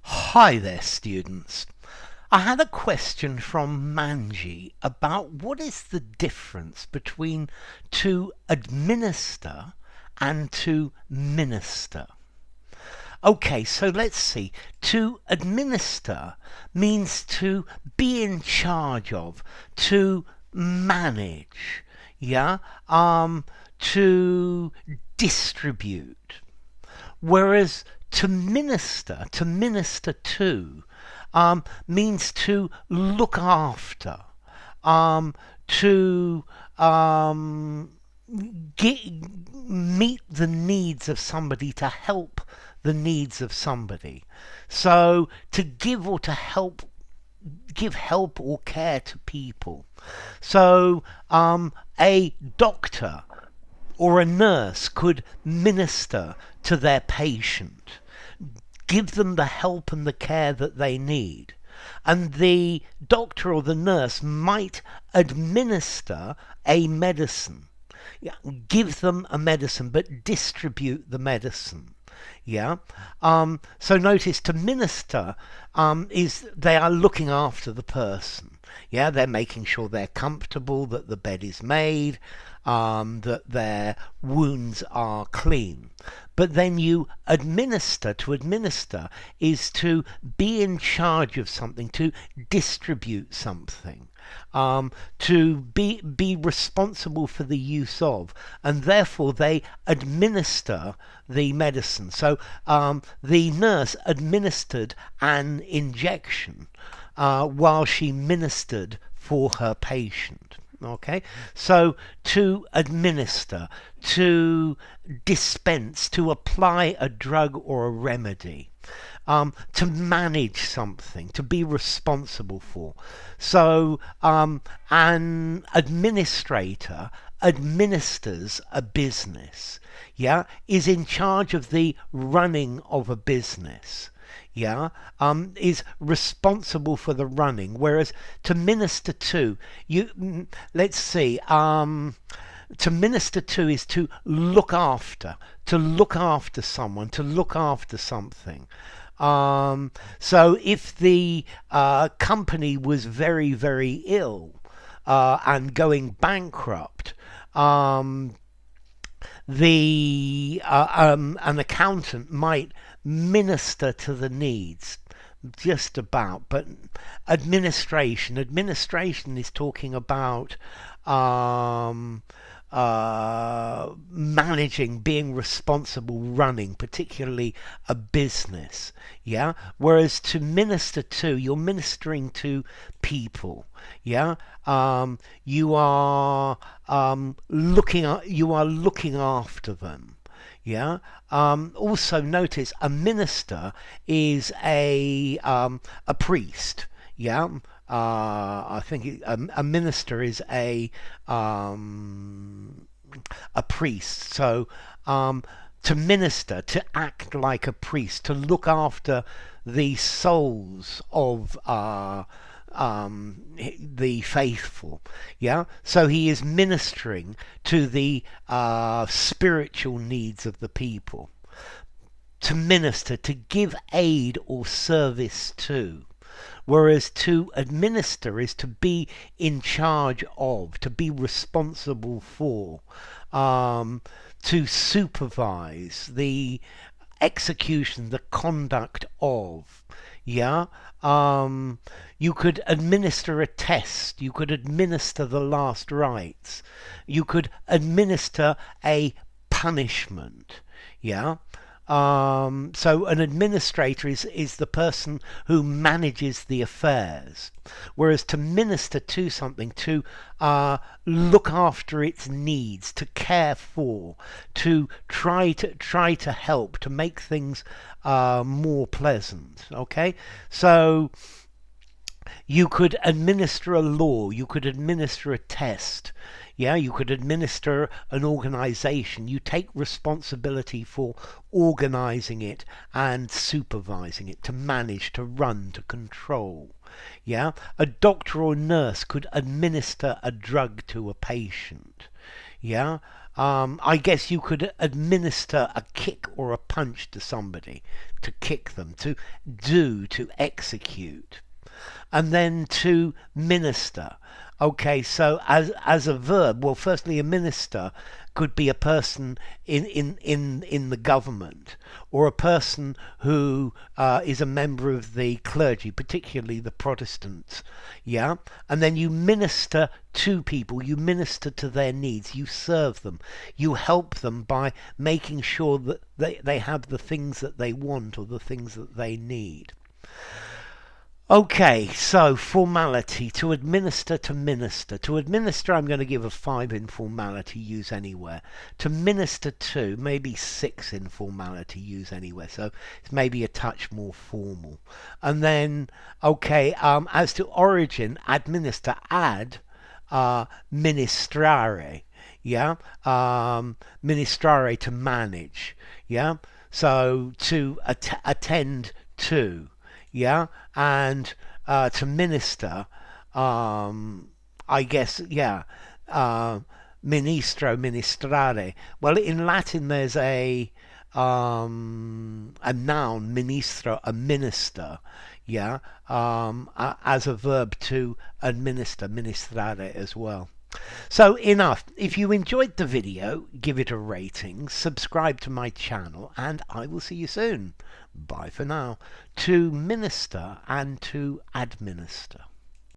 Hi there, students. I had a question from Manji about what is the difference between to administer and to minister. Okay, so let's see. To administer means to be in charge of, to manage, yeah, to distribute. Whereas to minister to, means to look after, to meet the needs of somebody, to help the needs of somebody. So to give or to help, give help or care to people. So a doctor or a nurse could minister to their patient, give them the help and the care that they need. And the doctor or the nurse might administer a medicine, yeah, give them a medicine, but distribute the medicine. Yeah. So notice to minister is they are looking after the person. Yeah, they're making sure they're comfortable, that the bed is made, that their wounds are clean. But then you administer. To administer is to be in charge of something, to distribute something, to be responsible for the use of, and therefore they administer the medicine. So the nurse administered an injection while she ministered for her patient. Okay, so to administer, to dispense, to apply a drug or a remedy, to manage something, to be responsible for. So an administrator administers a business, yeah, is in charge of the running of a business, yeah, is responsible for the running. Whereas to minister to, let's see, to minister to is to look after someone, to look after something. So if the company was very, very ill and going bankrupt, an accountant might minister to the needs, just about. But administration is talking about managing, being responsible, running, particularly a business. Yeah. Whereas to minister to, you're ministering to people. Yeah. You are looking after them. Yeah. Also notice a minister is a priest. Yeah. I think a minister is a priest. So to minister, to act like a priest, to look after the souls of the faithful. Yeah. So he is ministering to the spiritual needs of the people. To minister, to give aid or service to. Whereas to administer is to be in charge of, to be responsible for, to supervise the execution, the conduct of. Yeah. You could administer a test. You could administer the last rites. You could administer a punishment. Yeah. So an administrator is the person who manages the affairs, whereas to minister to something, to look after its needs, to care for, to try to help, to make things more pleasant. Okay, so you could administer a law, you could administer a test, yeah, you could administer an organization. You take responsibility for organizing it and supervising it, to manage, to run, to control. Yeah, a doctor or nurse could administer a drug to a patient. Yeah. I guess you could administer a kick or a punch to somebody, to kick them, to execute. And then to minister. Okay, so as a verb, well, firstly, a minister could be a person in the government, or a person who is a member of the clergy, particularly the Protestants. Yeah, and then you minister to people, you minister to their needs, you serve them, you help them by making sure that they have the things that they want or the things that they need. Okay, so formality, to administer, to minister. To administer, I'm going to give a 5 in formality, use anywhere. To minister to, maybe 6 in formality, use anywhere. So it's maybe a touch more formal. And then, okay, as to origin, administer, add, ministrare. Yeah, ministrare, to manage. Yeah, so to attend to. Yeah, and to minister, I guess, yeah, ministro, ministrare. Well, in Latin there's a noun, ministro, a minister, yeah, as a verb to administer, ministrare as well. So enough. If you enjoyed the video, give it a rating, subscribe to my channel, and I will see you soon. Bye for now. To minister and to administer.